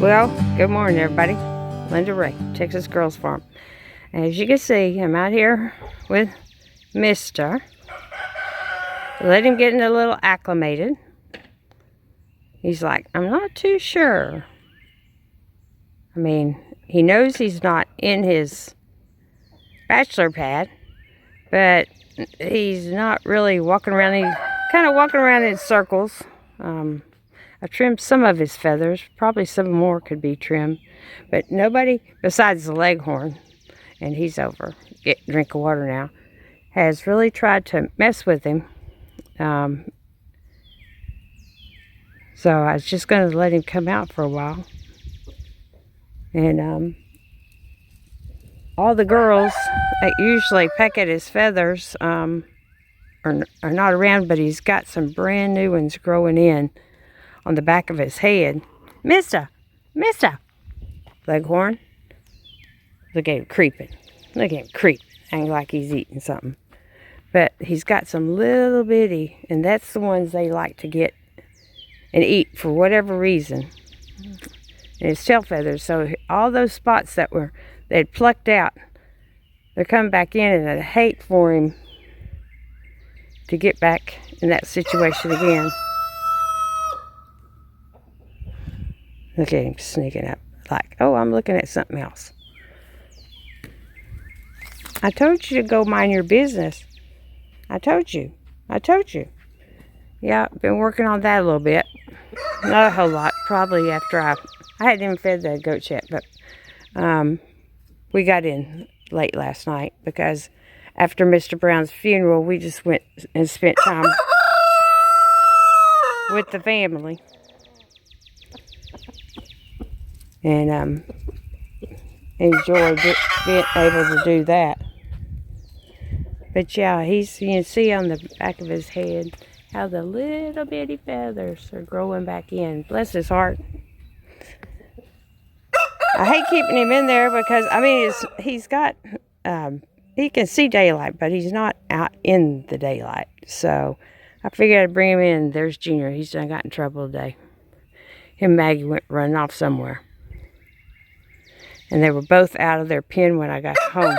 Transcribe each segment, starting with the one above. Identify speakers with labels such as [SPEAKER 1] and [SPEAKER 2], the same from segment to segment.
[SPEAKER 1] Well, good morning everybody. Linda Ray, Texas Girls Farm. As you can see, I'm out here with Mr. Let him get a little acclimated. He's like, I'm not too sure. I mean, he knows he's not in his bachelor pad, but he's not really walking around. He's kind of walking around in circles. I trimmed some of his feathers. Probably some more could be trimmed. But nobody besides the leghorn, and he's over, drink of water now, has really tried to mess with him. So I was just going to let him come out for a while. And all the girls that usually peck at his feathers are not around, but he's got some brand new ones growing in on the back of his head. Mister! Leghorn. Look at him creeping. Look at him creeping. Acting like he's eating something. But he's got some little bitty, and that's the ones they like to get and eat for whatever reason. And his tail feathers. So all those spots that they'd plucked out, they're coming back in, and I'd hate for him to get back in that situation again. Look at him sneaking up like, oh, I'm looking at something else. I told you to go mind your business. I told you. Yeah, been working on that a little bit. Not a whole lot. Probably after I hadn't even fed the goats yet, but we got in late last night because after Mr. Brown's funeral, we just went and spent time with the family. And enjoyed being able to do that. But yeah, you can see on the back of his head how the little bitty feathers are growing back in. Bless his heart. I hate keeping him in there because, I mean, he's got, he can see daylight, but he's not out in the daylight. So I figured I'd bring him in. There's Junior. He's done got in trouble today. Him and Maggie went running off somewhere. And they were both out of their pen when I got home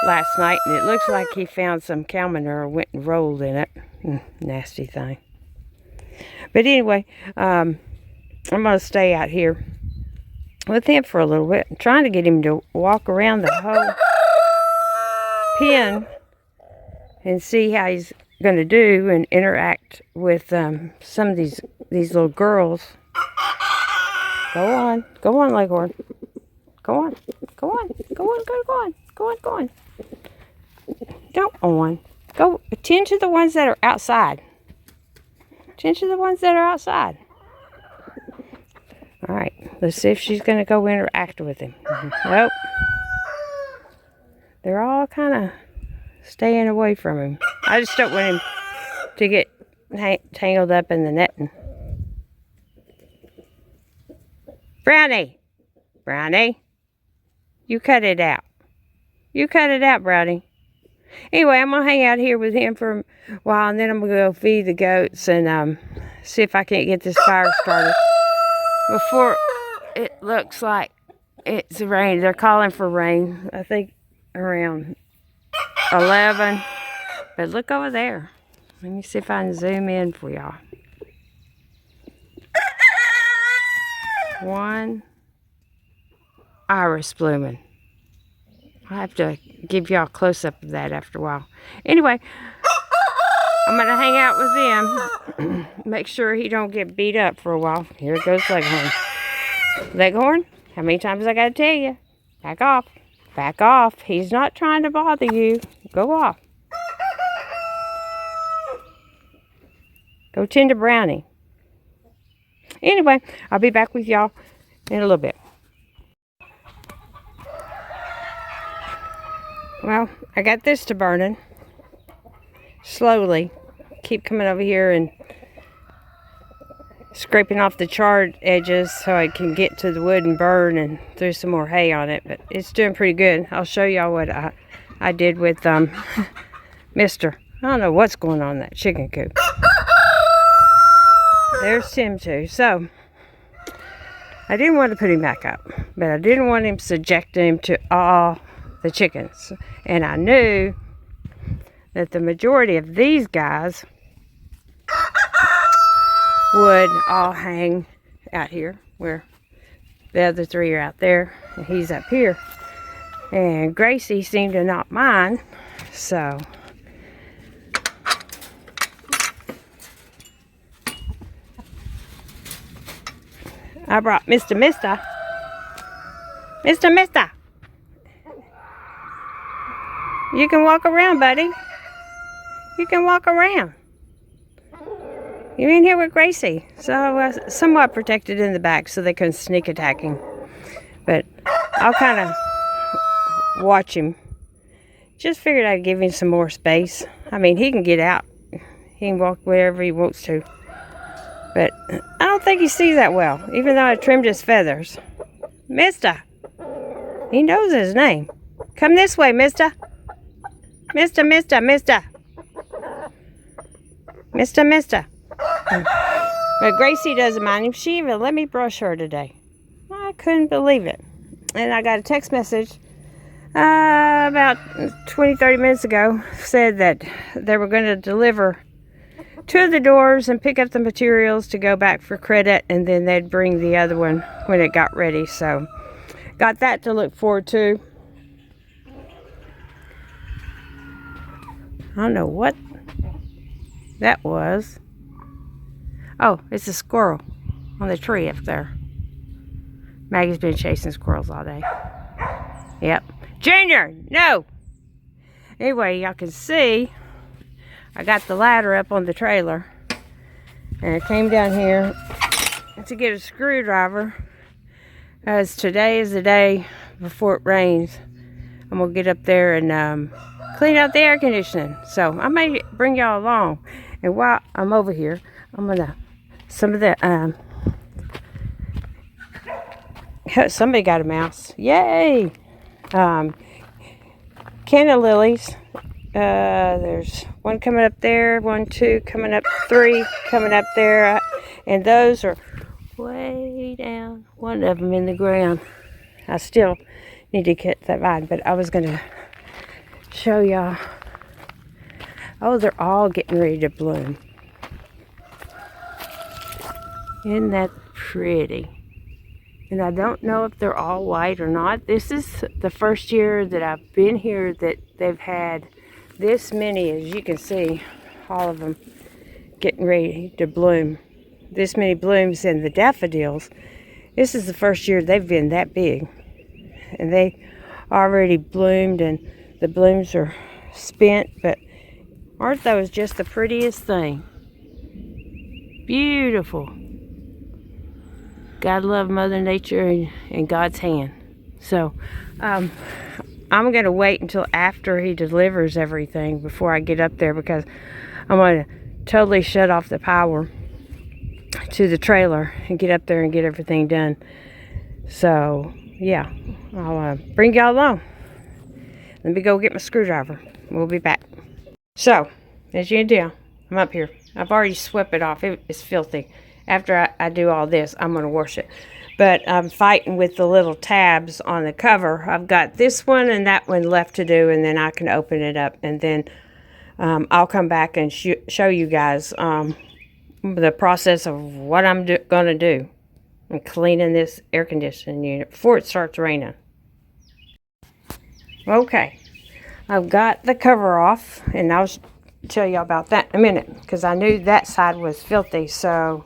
[SPEAKER 1] last night. And it looks like he found some cow manure, went and rolled in it. Nasty thing. But anyway, I'm going to stay out here with him for a little bit. I'm trying to get him to walk around the whole pen and see how he's going to do and interact with some of these little girls. Go on, Leghorn. Go on. Don't on. Go attend to the ones that are outside. All right, let's see if she's going to go interact with him. Nope. They're all kind of staying away from him. I just don't want him to get tangled up in the netting. Brownie. You cut it out. Brownie. Anyway, I'm going to hang out here with him for a while, and then I'm going to go feed the goats and see if I can't get this fire started before it looks like it's rain. They're calling for rain, I think, around 11. But look over there. Let me see if I can zoom in for y'all. One iris blooming. I'll have to give y'all a close-up of that after a while. Anyway, I'm going to hang out with them. Make sure he don't get beat up for a while. Here goes Leghorn. Leghorn, how many times I got to tell you? Back off. He's not trying to bother you. Go off. Go tend to Brownie. Anyway, I'll be back with y'all in a little bit. Well, I got this to burning. Slowly. Keep coming over here and scraping off the charred edges so I can get to the wood and burn and throw some more hay on it. But it's doing pretty good. I'll show y'all what I did with Mr. I don't know what's going on in that chicken coop. There's Tim too. So, I didn't want to put him back up, but I didn't want him subjecting him to all the chickens. And I knew that the majority of these guys would all hang out here, where the other three are out there and he's up here. And Gracie seemed to not mind, so I brought Mr. Mister. You can walk around, buddy. You can walk around. You're in here with Gracie. So somewhat protected in the back so they couldn't sneak attack him. But I'll kind of watch him. Just figured I'd give him some more space. I mean, he can get out. He can walk wherever he wants to. But I don't think he sees that well, even though I trimmed his feathers. Mister. He knows his name. Come this way, mister. Mister. But Gracie doesn't mind him. She even let me brush her today. I couldn't believe it. And I got a text message about 20-30 minutes ago. Said that they were going to deliver 2 of the doors and pick up the materials to go back for credit, and then they'd bring the other one when it got ready. So got that to look forward to. I don't know what that was. Oh, it's a squirrel on the tree up there. Maggie's been chasing squirrels all day. Yep. Junior, no! Anyway, y'all can see I got the ladder up on the trailer, and I came down here to get a screwdriver, as today is the day before it rains. I'm gonna get up there and clean out the air conditioning. So I may bring y'all along, and while I'm over here, I'm gonna somebody got a mouse. Yay! Canna lilies. There's one coming up there, 1, 2 coming up, 3 coming up there, and those are way down. One of them in the ground. I still need to get that vine, but I was gonna show y'all. Oh, they're all getting ready to bloom. Isn't that pretty? And I don't know if they're all white or not. This is the first year that I've been here that they've had this many, as you can see, all of them getting ready to bloom. This many blooms in the daffodils. This is the first year they've been that big. And they already bloomed, and the blooms are spent, but aren't those just the prettiest thing? Beautiful. God love Mother Nature and God's hand. So, I'm going to wait until after he delivers everything before I get up there, because I'm going to totally shut off the power to the trailer and get up there and get everything done. So, yeah, I'll bring y'all along. Let me go get my screwdriver. We'll be back. So, as you can tell, I'm up here. I've already swept it off. It's filthy. After I do all this, I'm going to wash it. But I'm fighting with the little tabs on the cover. I've got this one and that one left to do, and then I can open it up. And then I'll come back and show you guys the process of what I'm going to do in cleaning this air conditioning unit before it starts raining. Okay, I've got the cover off, and I'll tell you about that in a minute, because I knew that side was filthy. So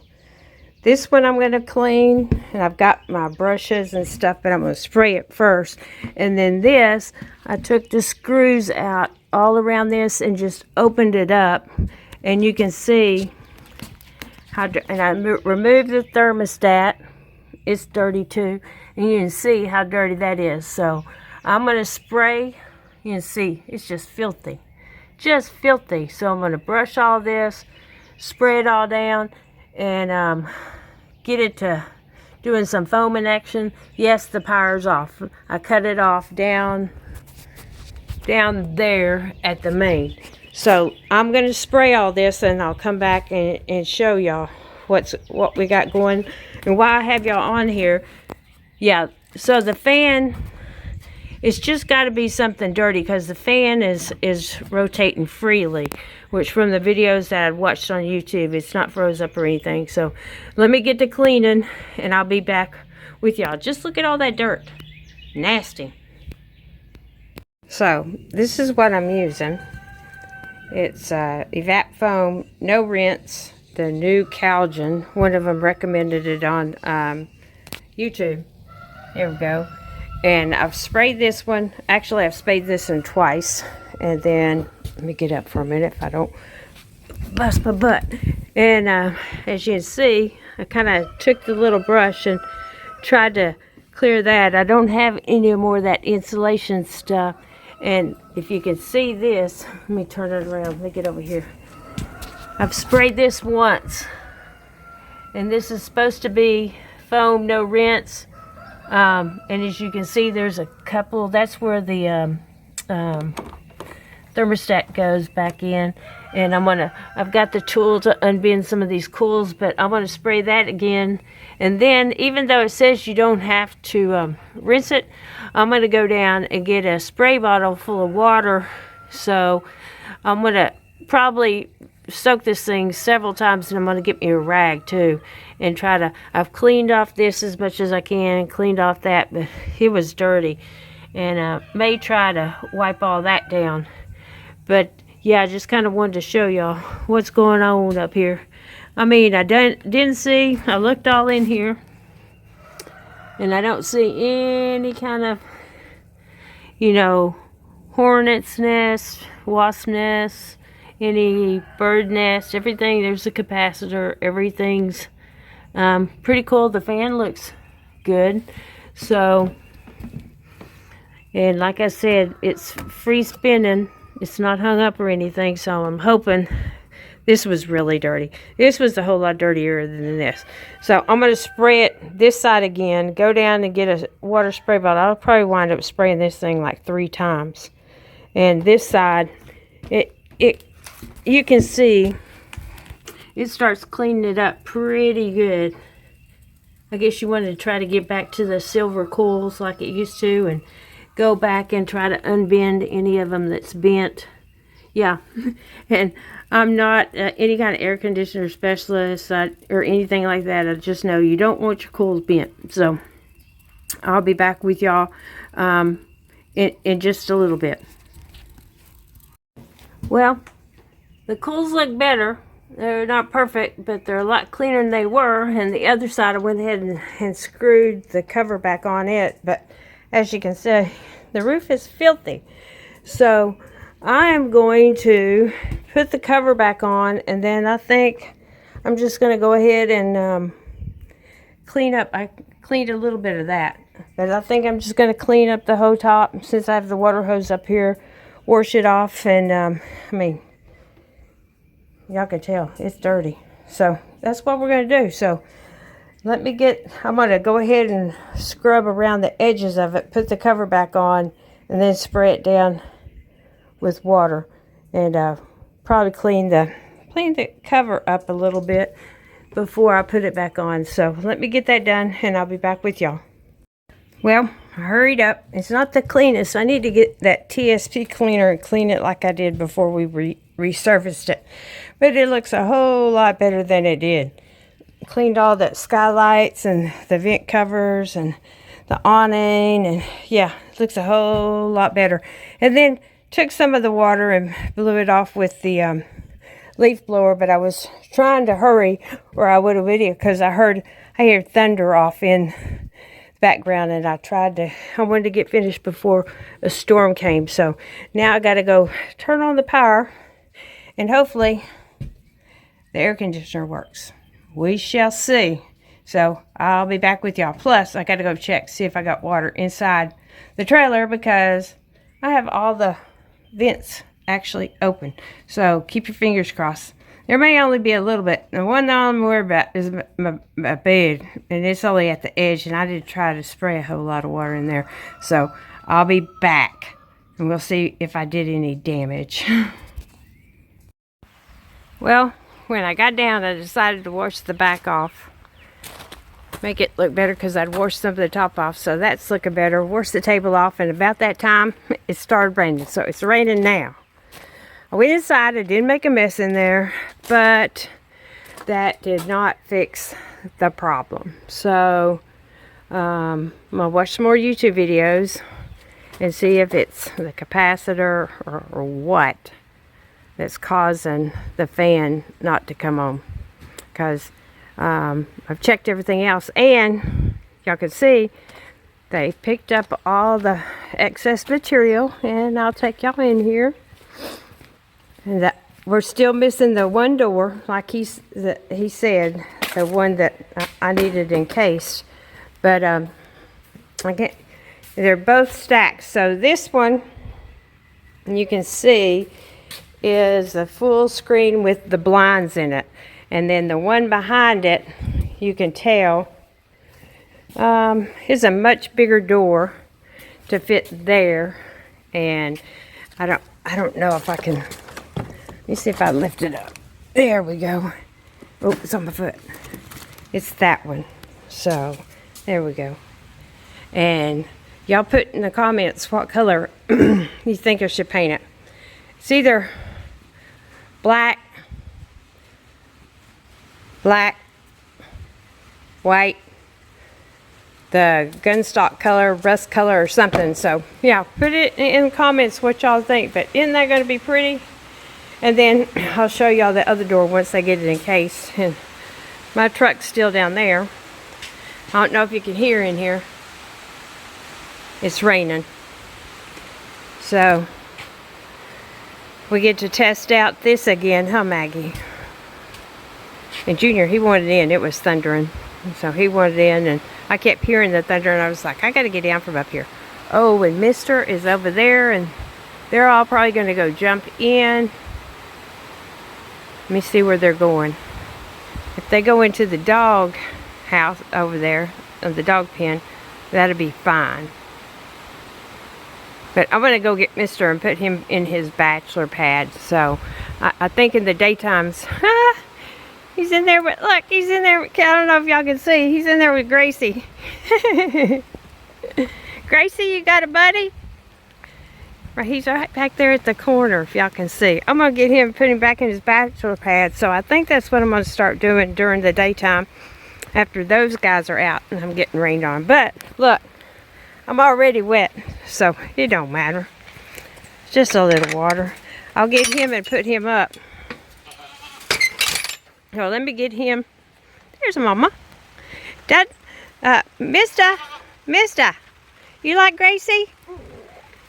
[SPEAKER 1] this one I'm going to clean, and I've got my brushes and stuff, but I'm going to spray it first. And then this, I took the screws out all around this and just opened it up, and you can see how, and I removed the thermostat. It's dirty too, and you can see how dirty that is. So I'm going to spray. You can see it's just filthy. Just filthy. So I'm going to brush all this, spray it all down, and get it to doing some foaming action. Yes, the power's off. I cut it off down there at the main. So I'm going to spray all this, and I'll come back and show y'all what we got going and why I have y'all on here. Yeah, so the fan, it's just got to be something dirty because the fan is rotating freely, which from the videos that I watched on YouTube, it's not froze up or anything. So let me get to cleaning and I'll be back with y'all. Just look at all that dirt. Nasty. So this is what I'm using. It's Evap Foam, no rinse, the new Calgon. One of them recommended it on YouTube. There we go. And I've sprayed this one. Actually, I've sprayed this one twice. And then, let me get up for a minute if I don't bust my butt. And as you can see, I kind of took the little brush and tried to clear that. I don't have any more of that insulation stuff. And if you can see this, let me turn it around. Let me get over here. I've sprayed this once. And this is supposed to be foam, no rinse. And as you can see, there's a couple. That's where the thermostat goes back in. And I've got the tool to unbend some of these coils, but I'm going to spray that again. And then, even though it says you don't have to rinse it, I'm going to go down and get a spray bottle full of water. So I'm going to probably soak this thing several times, and I'm going to get me a rag too and try to, I've cleaned off this as much as I can, cleaned off that, but it was dirty, and may try to wipe all that down. But yeah, I just kind of wanted to show y'all what's going on up here. I mean, I didn't see, I looked all in here, and I don't see any kind of, you know, hornet's nest, wasp nest, any bird nest, everything. There's a capacitor, everything's pretty cool. The fan looks good. So, and like I said, it's free spinning. It's not hung up or anything, so I'm hoping. This was really dirty. This was a whole lot dirtier than this. So I'm going to spray it this side again. Go down and get a water spray bottle. I'll probably wind up spraying this thing like 3 times. And this side, you can see it starts cleaning it up pretty good. I guess you wanted to try to get back to the silver coils like it used to and go back and try to unbend any of them that's bent. Yeah, and I'm not any kind of air conditioner specialist or anything like that. I just know you don't want your coils bent. So I'll be back with y'all in just a little bit. Well, the coils look better. They're not perfect, but they're a lot cleaner than they were. And the other side, I went ahead and screwed the cover back on it. But as you can see, the roof is filthy. So I am going to put the cover back on, and then I think I'm just going to go ahead and clean up. I cleaned a little bit of that, but I think I'm just going to clean up the whole top since I have the water hose up here, wash it off, and I mean, y'all can tell it's dirty. So that's what we're going to do. So I'm going to go ahead and scrub around the edges of it, put the cover back on, and then spray it down with water, and probably clean the cover up a little bit before I put it back on. So let me get that done, and I'll be back with y'all. Well, I hurried up. It's not the cleanest. I need to get that TSP cleaner and clean it like I did before we resurfaced it. But it looks a whole lot better than it did. Cleaned all the skylights and the vent covers and the awning, and yeah, it looks a whole lot better. And then took some of the water and blew it off with the leaf blower, but I was trying to hurry or I would have videoed because I hear thunder off in the background, and I wanted to get finished before a storm came. So now I got to go turn on the power, and hopefully the air conditioner works. We shall see. So I'll be back with y'all. Plus, I got to go check, see if I got water inside the trailer because I have all the vents actually open. So keep your fingers crossed. There may only be a little bit. The one I'm worried about is my bed, and it's only at the edge, and I did try to spray a whole lot of water in there. So I'll be back, and we'll see if I did any damage. Well, when I got down, I decided to wash the back off. Make it look better because I'd washed some of the top off. So that's looking better. Washed the table off, and about that time, it started raining. So it's raining now. I went inside. I did make a mess in there, but that did not fix the problem. So I'm going to watch some more YouTube videos and see if it's the capacitor or what that's causing the fan not to come on. Because I've checked everything else, and y'all can see they picked up all the excess material, and I'll take y'all in here. And we're still missing the one door, like he said, the one that I needed encased. But again, they're both stacked. So this one, you can see, is a full screen with the blinds in it. And then the one behind it, you can tell, is a much bigger door to fit there. And I don't know if I can. Let me see if I lift it up. There we go. Oh, it's on my foot. It's that one. So there we go. And y'all put in the comments what color you think I should paint it. It's either black, white, the gunstock color, rust color, or something. So yeah, put it in the comments what y'all think. But isn't that going to be pretty? And then I'll show y'all the other door once I get it encased. And my truck's still down there. I don't know if you can hear in here. It's raining. So we get to test out this again, huh, Maggie? And Junior, he wanted in. It was thundering. So he wanted in, and I kept hearing the thunder, and I was like, I got to get down from up here. Oh, and Mister is over there, and they're all probably going to go jump in. Let me see where they're going. If they go into the dog house over there, the dog pen, that'll be fine. But I'm going to go get Mister and put him in his bachelor pad. So I think in the daytimes, he's in there with, look, he's in there. I don't know if y'all can see. He's in there with Gracie. Gracie, you got a buddy? Right, he's right back there at the corner, if y'all can see. I'm going to get him, put him back in his bachelor pad. So I think that's what I'm going to start doing during the daytime after those guys are out and I'm getting rained on. But look, I'm already wet, so it don't matter. It's just a little water. I'll get him and put him up. So let me get him. There's Mama. Dad, Mister, you like Gracie?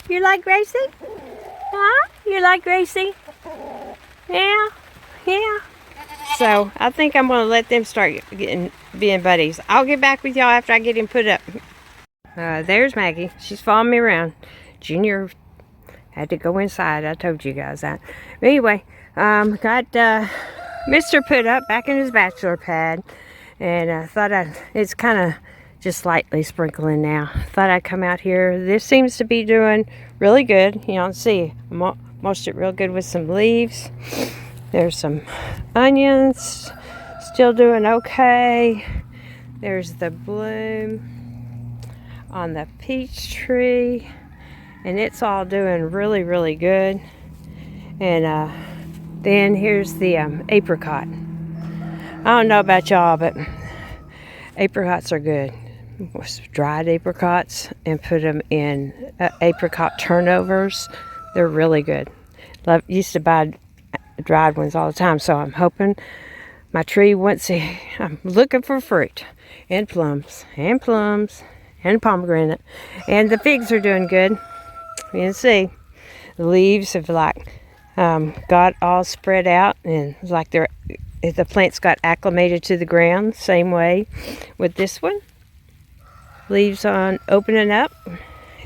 [SPEAKER 1] You like Gracie? Huh? You like Gracie? Yeah, yeah. So I think I'm going to let them start being buddies. I'll get back with y'all after I get him put up. There's Maggie. She's following me around. Junior had to go inside. I told you guys that. But anyway, got Mister put up back in his bachelor pad. And I thought it's kind of just lightly sprinkling now. Thought I'd come out here. This seems to be doing really good. You know, see, I mulched it real good with some leaves. There's some onions, still doing okay. There's the bloom on the peach tree, and it's all doing really, really good. And then here's the apricot. I don't know about y'all, but apricots are good. Dried apricots and put them in apricot turnovers. They're really good. Used to buy dried ones all the time, so I'm hoping my tree I'm looking for fruit and plums and pomegranate, and the figs are doing good. You can see the leaves have got all spread out, and it's like the plants got acclimated to the ground. Same way with this one. Leaves on opening up,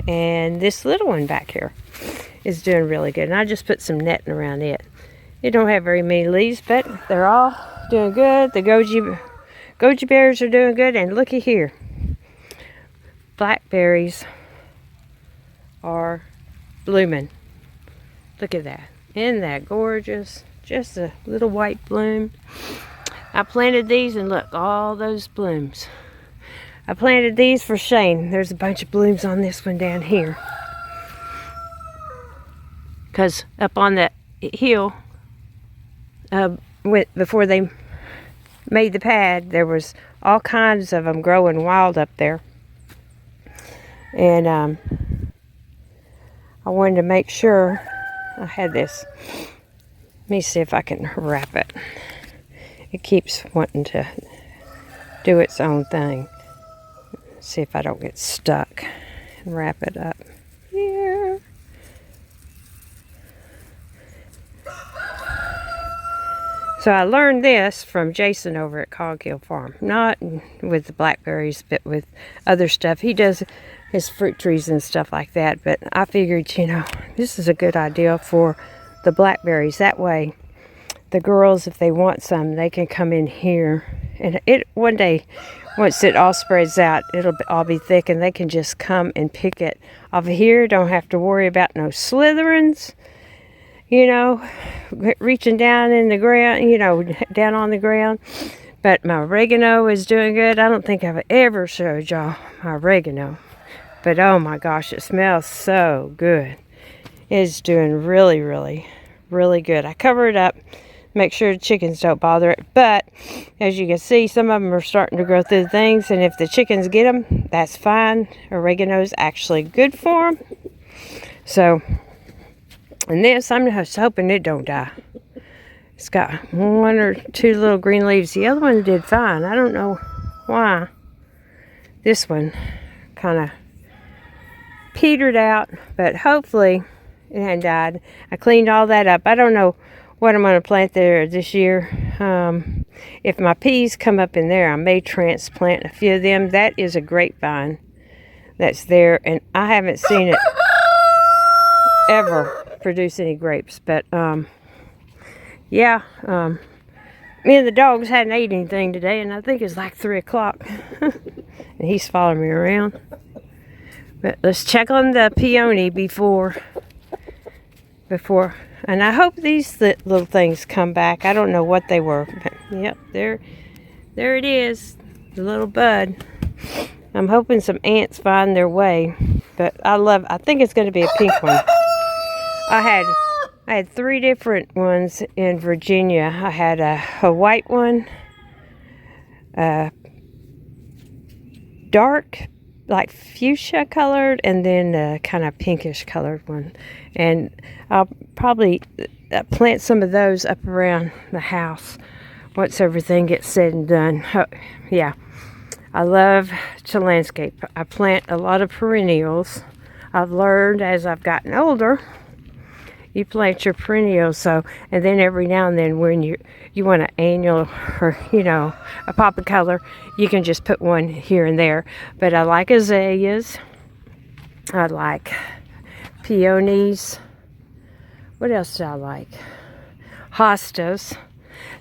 [SPEAKER 1] and this little one back here is doing really good. And I just put some netting around it. It don't have very many leaves, but they're all doing good. The goji berries are doing good, and looky here, blackberries are blooming. Look at that. Isn't that gorgeous? Just a little white bloom. I planted these, and look, all those blooms. I planted these for Shane. There's a bunch of blooms on this one down here. Because up on that hill, before they made the pad, there was all kinds of them growing wild up there. And I wanted to make sure I had this. Let me see if I can wrap it. It keeps wanting to do its own thing. See if I don't get stuck and wrap it up here. So I learned this from Jason over at Cog Hill Farm. Not with the blackberries, but with other stuff. He does his fruit trees and stuff like that. But I figured, you know, this is a good idea for the blackberries. That way, the girls, if they want some, they can come in here. And one day, once it all spreads out, it'll all be thick, and they can just come and pick it off of here. Don't have to worry about no slitherings, you know, reaching down in the ground, you know, down on the ground. But my oregano is doing good. I don't think I've ever showed y'all my oregano. But oh my gosh, it smells so good. It's doing really, really, really good. I cover it up. Make sure the chickens don't bother it. But as you can see, some of them are starting to grow through things. And if the chickens get them, that's fine. Oregano is actually good for them. So, and this, I'm just hoping it don't die. It's got 1 or 2 little green leaves. The other one did fine. I don't know why. This one kind of petered out. But hopefully it hadn't died. I cleaned all that up. I don't know what I'm going to plant there this year. If my peas come up in there, I may transplant a few of them. That is a grapevine that's there, and I haven't seen it ever produce any grapes. But yeah, me and the dogs hadn't ate anything today, and I think it's like 3 o'clock. And he's following me around. But let's check on the peony before. And I hope these little things come back. I don't know what they were. But yep, there it is. The little bud. I'm hoping some ants find their way. But I think it's going to be a pink one. I had 3 different ones in Virginia. I had a white one, a dark, like fuchsia colored, and then a kind of pinkish colored one. And I'll probably plant some of those up around the house once everything gets said and done. Oh, yeah, I love to landscape. I plant a lot of perennials. I've learned as I've gotten older, you plant your perennials. So, and then every now and then when you want an annual or, you know, a pop of color, you can just put one here and there. But I like azaleas. I like peonies. What else do I like? Hostas.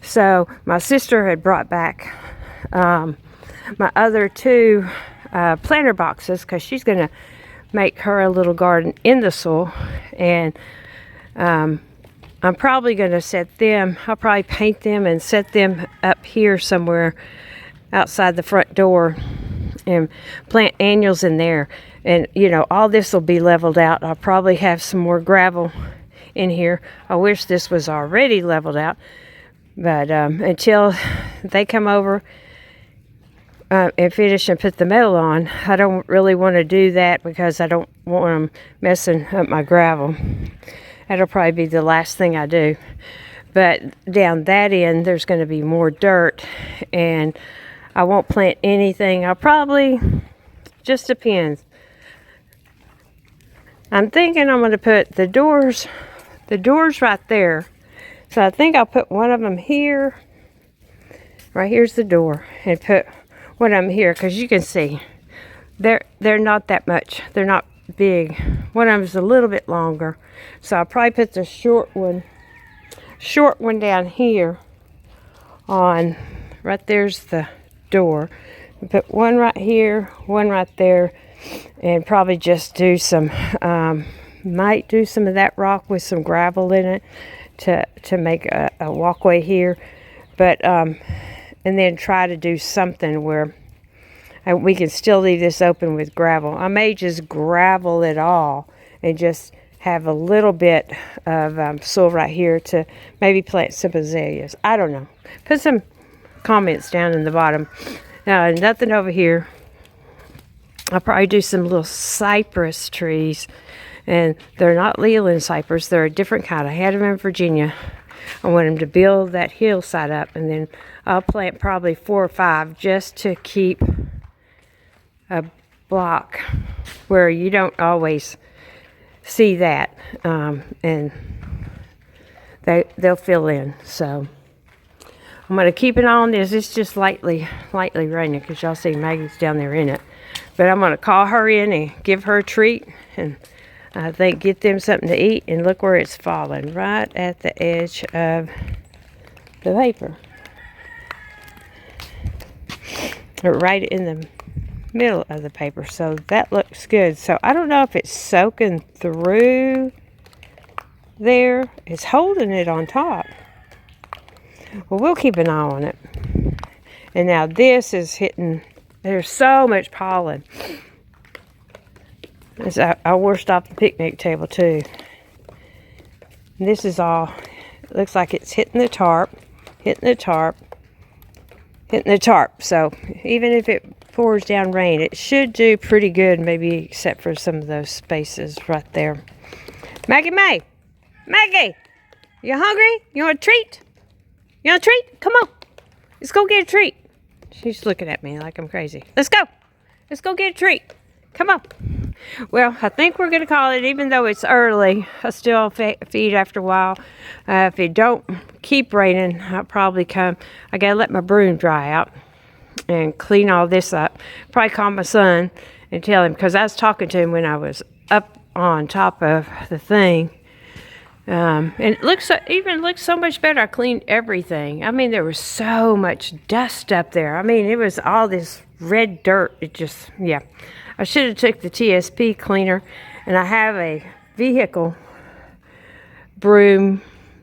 [SPEAKER 1] So my sister had brought back my other 2 planter boxes, because she's going to make her a little garden in the soil. And I'm probably going to set them, I'll probably paint them and set them up here somewhere outside the front door and plant annuals in there. And, you know, all this will be leveled out. I'll probably have some more gravel in here. I wish this was already leveled out. But until they come over and finish and put the metal on, I don't really want to do that, because I don't want them messing up my gravel. That'll probably be the last thing I do. But down that end, there's going to be more dirt, and I won't plant anything. I'll probably, just depends. I'm thinking I'm going to put the doors right there. So I think I'll put one of them here. Right here's the door, and put one of them here, because you can see they're not that much. They're not big. One of them's a little bit longer. So I'll probably put the short one down here on, right there's the door. Put one right here, one right there, and probably just do some, might do some of that rock with some gravel in it to make a walkway here. But and then try to do something where we can still leave this open with gravel. I may just gravel it all and just have a little bit of soil right here to maybe plant some azaleas. I don't know. Put some comments down in the bottom. Nothing over here. I'll probably do some little cypress trees, and they're not Leland cypress. They're a different kind. I had them in Virginia. I want them to build that hillside up, and then I'll plant probably 4 or 5 just to keep a block where you don't always see that, and they'll fill in. So I'm going to keep an eye on this. It's just lightly raining because y'all see Maggie's down there in it. But I'm going to call her in and give her a treat, and I think get them something to eat. And look where it's falling, right at the edge of the paper. Or right in the middle of the paper. So that looks good. So I don't know if it's soaking through there. It's holding it on top. Well, we'll keep an eye on it. And now this is hitting. There's so much pollen. I washed off the picnic table too. And this is all, it looks like it's hitting the tarp, hitting the tarp, hitting the tarp. So even if it pours down rain, it should do pretty good, maybe except for some of those spaces right there. Maggie, you hungry? You want a treat? You want a treat? Come on. Let's go get a treat. She's looking at me like I'm crazy. Let's go. Let's go get a treat. Come on. Well, I think we're going to call it, even though it's early. I still feed after a while. If it don't keep raining, I'll probably come. I got to let my broom dry out and clean all this up. Probably call my son and tell him, because I was talking to him when I was up on top of the thing. And it looks so much better. I cleaned everything. I mean, there was so much dust up there. I mean, it was all this red dirt. It just, yeah. I should have took the TSP cleaner, and I have a vehicle broom